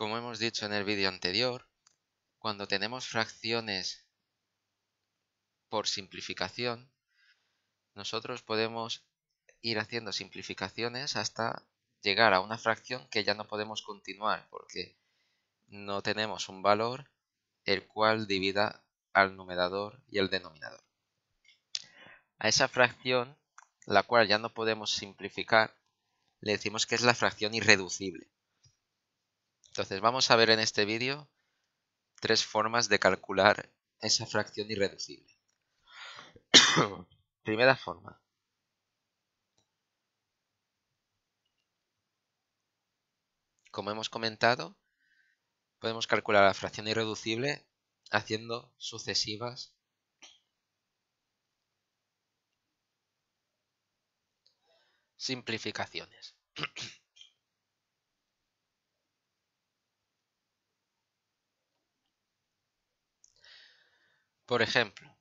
Como hemos dicho en el vídeo anterior, cuando tenemos fracciones por simplificación, nosotros podemos ir haciendo simplificaciones hasta llegar a una fracción que ya no podemos continuar porque no tenemos un valor el cual divida al numerador y el denominador. A esa fracción, la cual ya no podemos simplificar, le decimos que es la fracción irreducible. Entonces vamos a ver en este vídeo tres formas de calcular esa fracción irreducible. Primera forma. Como hemos comentado, podemos calcular la fracción irreducible haciendo sucesivas simplificaciones. Por ejemplo,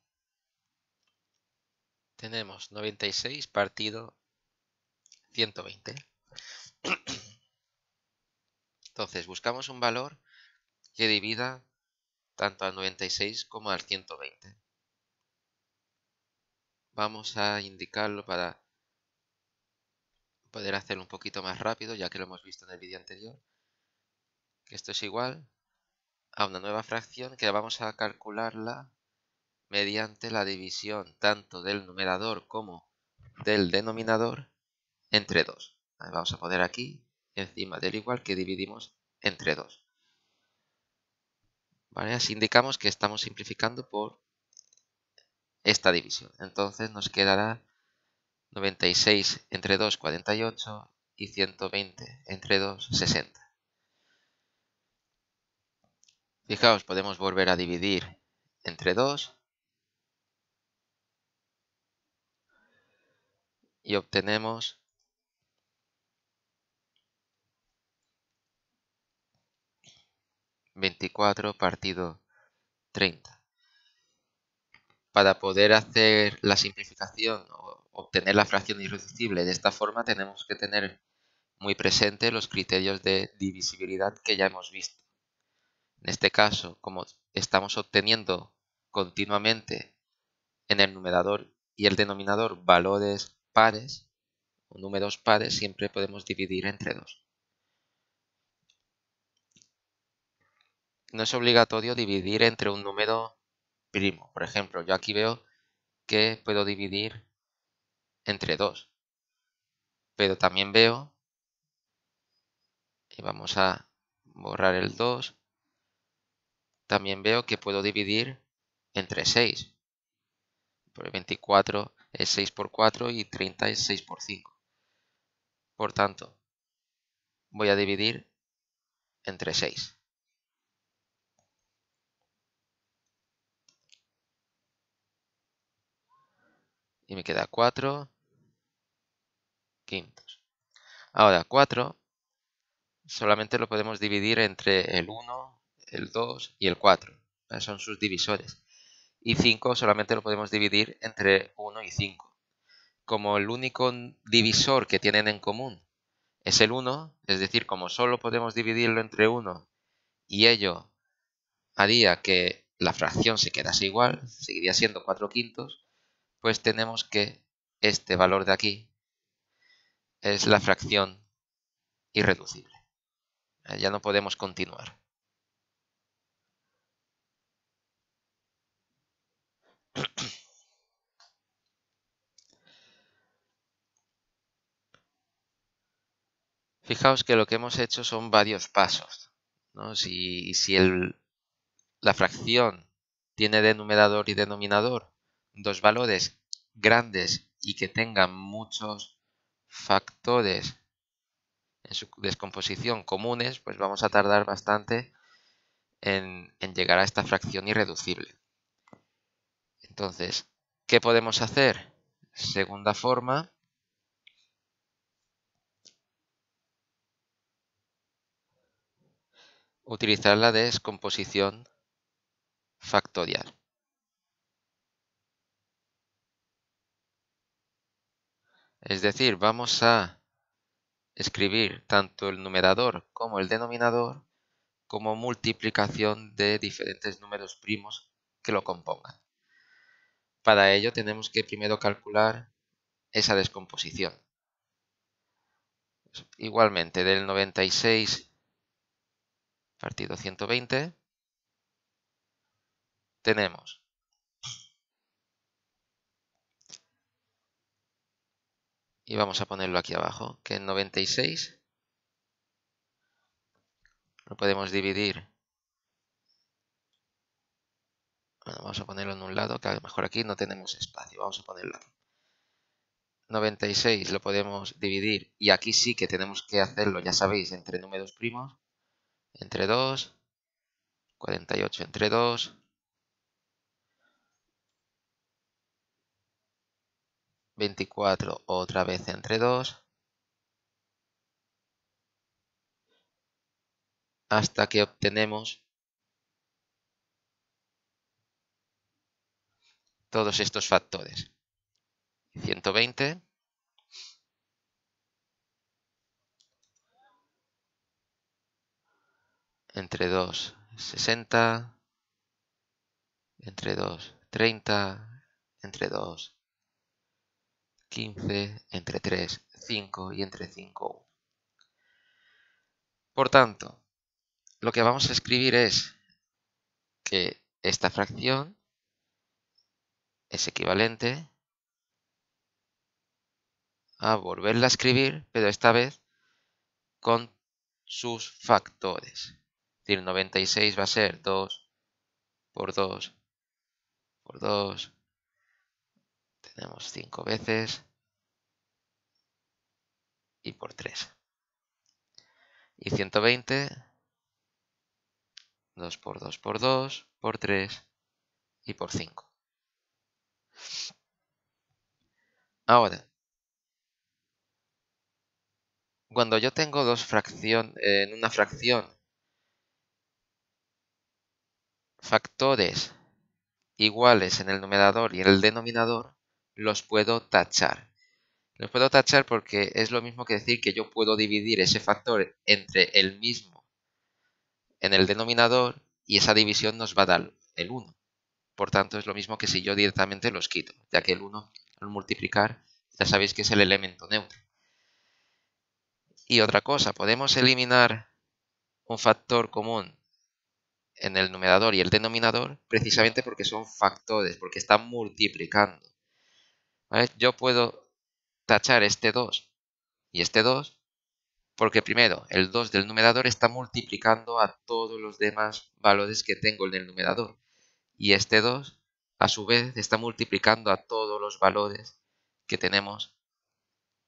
tenemos 96 partido 120. Entonces buscamos un valor que divida tanto al 96 como al 120. Vamos a indicarlo para poder hacerlo un poquito más rápido, ya que lo hemos visto en el vídeo anterior, que esto es igual a una nueva fracción que vamos a calcularla mediante la división tanto del numerador como del denominador entre 2. Vamos a poner aquí encima del igual que dividimos entre 2. ¿Vale? Así indicamos que estamos simplificando por esta división. Entonces nos quedará 96 entre 2, 48 y 120 entre 2, 60. Fijaos, podemos volver a dividir entre 2 y obtenemos 24 partido 30. Para poder hacer la simplificación o obtener la fracción irreducible de esta forma, tenemos que tener muy presente los criterios de divisibilidad que ya hemos visto. En este caso, como estamos obteniendo continuamente en el numerador y el denominador valores pares o números pares, siempre podemos dividir entre 2. No es obligatorio dividir entre un número primo. Por ejemplo, yo aquí veo que puedo dividir entre 2. Pero también veo, y vamos a borrar el 2, también veo que puedo dividir entre 6. Porque 24 es 6 por 4 y 30 es 6 por 5. Por tanto, voy a dividir entre 6. Y me queda 4 quintos. Ahora, 4 solamente lo podemos dividir entre el 1, el 2 y el 4. Son sus divisores. Y 5 solamente lo podemos dividir entre 1 y 5. Como el único divisor que tienen en común es el 1, es decir, como solo podemos dividirlo entre 1 y ello haría que la fracción se quedase igual, seguiría siendo 4 quintos, pues tenemos que este valor de aquí es la fracción irreducible. Ya no podemos continuar. Fijaos que lo que hemos hecho son varios pasos, ¿no? Si la fracción tiene de numerador y denominador dos valores grandes y que tengan muchos factores en su descomposición comunes, pues vamos a tardar bastante en llegar a esta fracción irreducible. Entonces, ¿qué podemos hacer? Segunda forma, utilizar la descomposición factorial. Es decir, vamos a escribir tanto el numerador como el denominador como multiplicación de diferentes números primos que lo compongan. Para ello tenemos que primero calcular esa descomposición. Igualmente, del 96 partido 120 tenemos y vamos a ponerlo aquí abajo, que en 96 lo podemos dividir. Bueno, vamos a ponerlo en un lado, que a lo mejor aquí no tenemos espacio. Vamos a ponerlo aquí. 96 lo podemos dividir, y aquí sí que tenemos que hacerlo, ya sabéis, entre números primos, entre 2, 48 entre 2, 24 otra vez entre 2, hasta que obtenemos todos estos factores. 120 entre 2, 60, entre 2, 30, entre 2, 15, entre 3, 5 y entre 5, 1. Por tanto, lo que vamos a escribir es que esta fracción es equivalente a volverla a escribir, pero esta vez con sus factores. Es decir, 96 va a ser 2 por 2 por 2. Tenemos 5 veces y por 3. Y 120, 2 por 2 por 2 por 3 y por 5. Ahora, cuando yo tengo en una fracción factores iguales en el numerador y en el denominador, los puedo tachar. Los puedo tachar porque es lo mismo que decir que yo puedo dividir ese factor entre el mismo en el denominador, y esa división nos va a dar el 1. Por tanto, es lo mismo que si yo directamente los quito, ya que el 1 al multiplicar ya sabéis que es el elemento neutro. Y otra cosa, podemos eliminar un factor común en el numerador y el denominador precisamente porque son factores, porque están multiplicando. ¿Vale? Yo puedo tachar este 2 y este 2 porque primero el 2 del numerador está multiplicando a todos los demás valores que tengo en el numerador, y este 2 a su vez está multiplicando a todos los valores que tenemos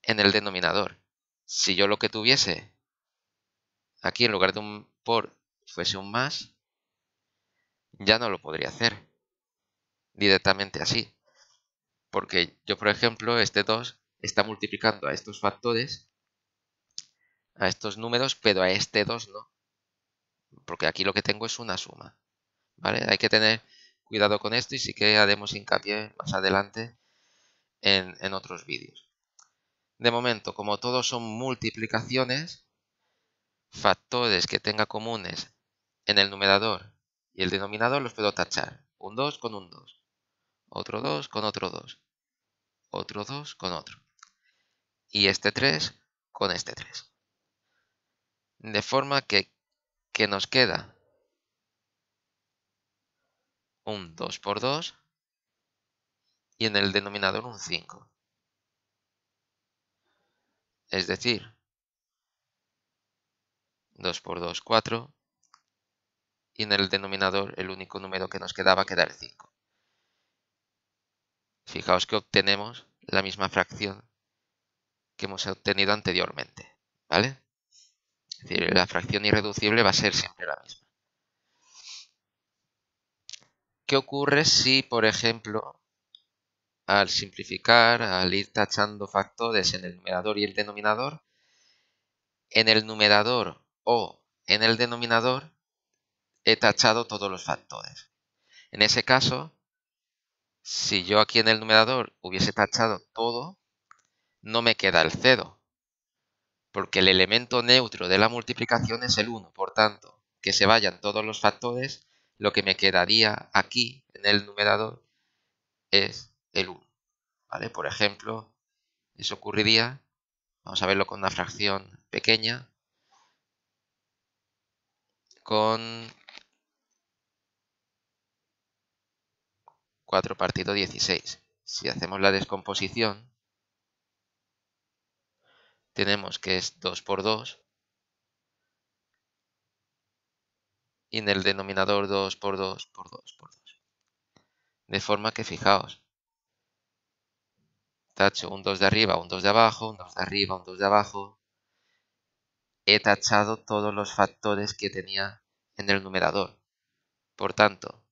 en el denominador. Si yo lo que tuviese aquí en lugar de un por fuese un más, ya no lo podría hacer directamente así. Porque yo, por ejemplo, este 2 está multiplicando a estos factores, a estos números, pero a este 2 no. Porque aquí lo que tengo es una suma. ¿Vale? Hay que tener cuidado con esto, y sí que haremos hincapié más adelante en otros vídeos. De momento, como todos son multiplicaciones, factores que tenga comunes en el numerador y el denominador los puedo tachar. Un 2 con un 2, otro 2 con otro 2, otro 2 con otro, y este 3 con este 3. De forma que nos queda un 2 por 2 y en el denominador un 5. Es decir, 2 por 2, 4, y en el denominador el único número que nos quedaba queda el 5. Fijaos que obtenemos la misma fracción que hemos obtenido anteriormente, ¿vale? Es decir, la fracción irreducible va a ser siempre la misma. ¿Qué ocurre si, por ejemplo, al simplificar, al ir tachando factores en el numerador y el denominador, en el numerador o en el denominador he tachado todos los factores? En ese caso, si yo aquí en el numerador hubiese tachado todo, no me queda el 0, porque el elemento neutro de la multiplicación es el 1. Por tanto, que se vayan todos los factores, lo que me quedaría aquí en el numerador es el 1. ¿Vale? Por ejemplo, eso ocurriría, vamos a verlo con una fracción pequeña, con 4 partido 16. Si hacemos la descomposición, tenemos que es 2 por 2, y en el denominador 2 por 2 por 2 por 2. De forma que, fijaos, tacho un 2 de arriba, un 2 de abajo, un 2 de arriba, un 2 de abajo. He tachado todos los factores que tenía en el numerador. Por tanto,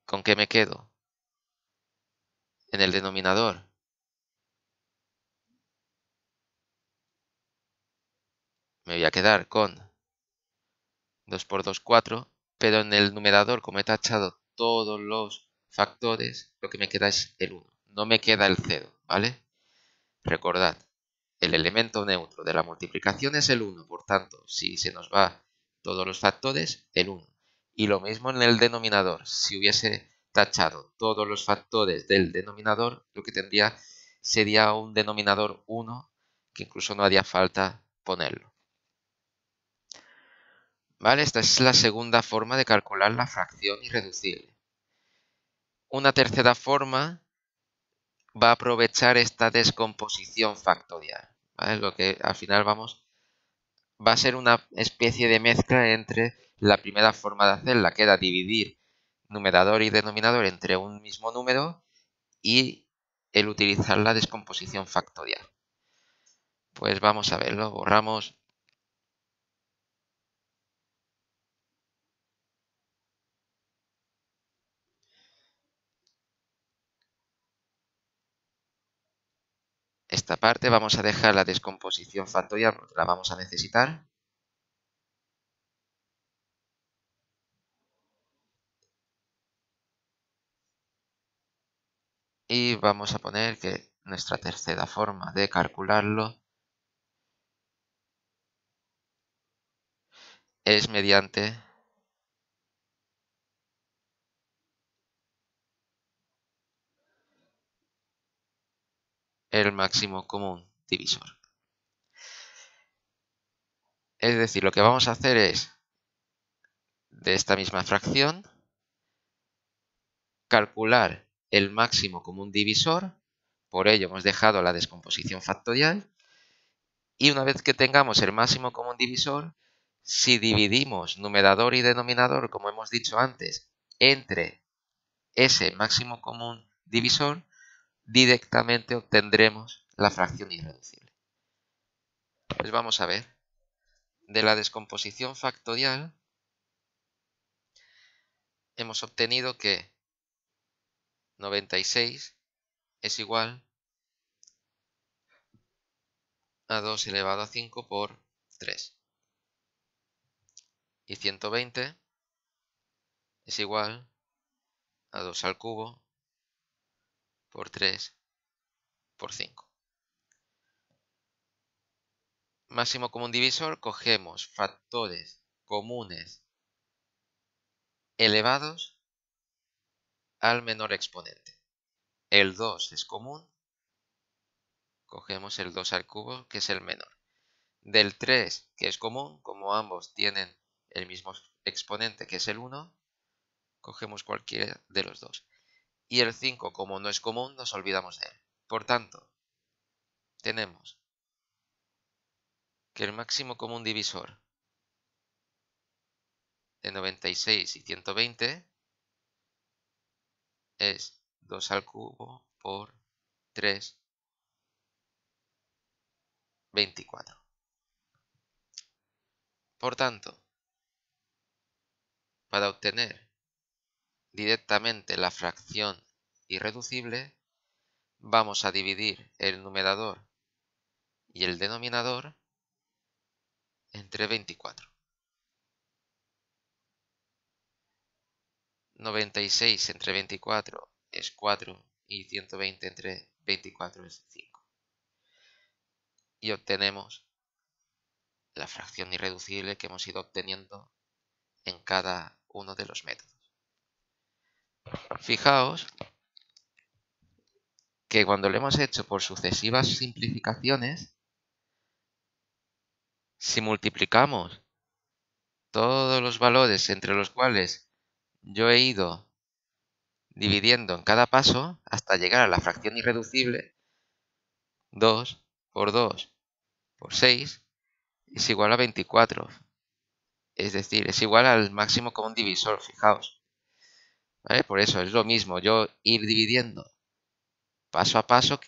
¿con qué me quedo? En el denominador me voy a quedar con 2 por 2, 4, pero en el numerador, como he tachado todos los factores, lo que me queda es el 1. No me queda el 0, ¿vale? Recordad, el elemento neutro de la multiplicación es el 1, por tanto, si se nos va todos los factores, el 1. Y lo mismo en el denominador. Si hubiese tachado todos los factores del denominador, lo que tendría sería un denominador 1, que incluso no haría falta ponerlo. ¿Vale? Esta es la segunda forma de calcular la fracción irreducible. Una tercera forma va a aprovechar esta descomposición factorial, ¿vale? Lo que al final va a ser una especie de mezcla entre la primera forma de hacerla, que era dividir numerador y denominador entre un mismo número, y el utilizar la descomposición factorial. Pues vamos a verlo, borramos esta parte, vamos a dejar la descomposición factorial porque la vamos a necesitar. Y vamos a poner que nuestra tercera forma de calcularlo es mediante el máximo común divisor. Es decir, lo que vamos a hacer es, de esta misma fracción, calcular el máximo común divisor, por ello hemos dejado la descomposición factorial, y una vez que tengamos el máximo común divisor, si dividimos numerador y denominador, como hemos dicho antes, entre ese máximo común divisor, directamente obtendremos la fracción irreducible. Pues vamos a ver. De la descomposición factorial hemos obtenido que 96 es igual a 2 elevado a 5 por 3. Y 120 es igual a 2 al cubo por 3 por 5. Máximo común divisor, cogemos factores comunes elevados al menor exponente. El 2 es común, cogemos el 2 al cubo, que es el menor. Del 3, que es común, como ambos tienen el mismo exponente, que es el 1, cogemos cualquiera de los dos. Y el 5, como no es común, nos olvidamos de él. Por tanto, tenemos que el máximo común divisor de 96 y 120 es 2 al cubo por 3, 24. Por tanto, para obtener directamente la fracción irreducible, vamos a dividir el numerador y el denominador entre 24. 96 entre 24 es 4 y 120 entre 24 es 5. Y obtenemos la fracción irreducible que hemos ido obteniendo en cada uno de los métodos. Fijaos que cuando lo hemos hecho por sucesivas simplificaciones, si multiplicamos todos los valores entre los cuales yo he ido dividiendo en cada paso hasta llegar a la fracción irreducible, 2 por 2 por 6 es igual a 24. Es decir, es igual al máximo común divisor, fijaos. ¿Vale? Por eso es lo mismo yo ir dividiendo paso a paso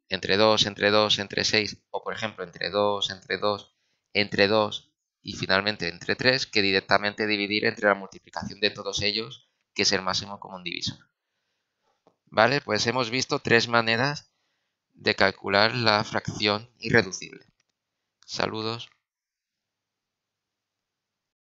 entre 2, entre 2, entre 6, o por ejemplo entre 2, entre 2, entre 2 y finalmente entre 3, que directamente dividir entre la multiplicación de todos ellos, que es el máximo común divisor. ¿Vale? Pues hemos visto 3 maneras de calcular la fracción irreducible. Saludos.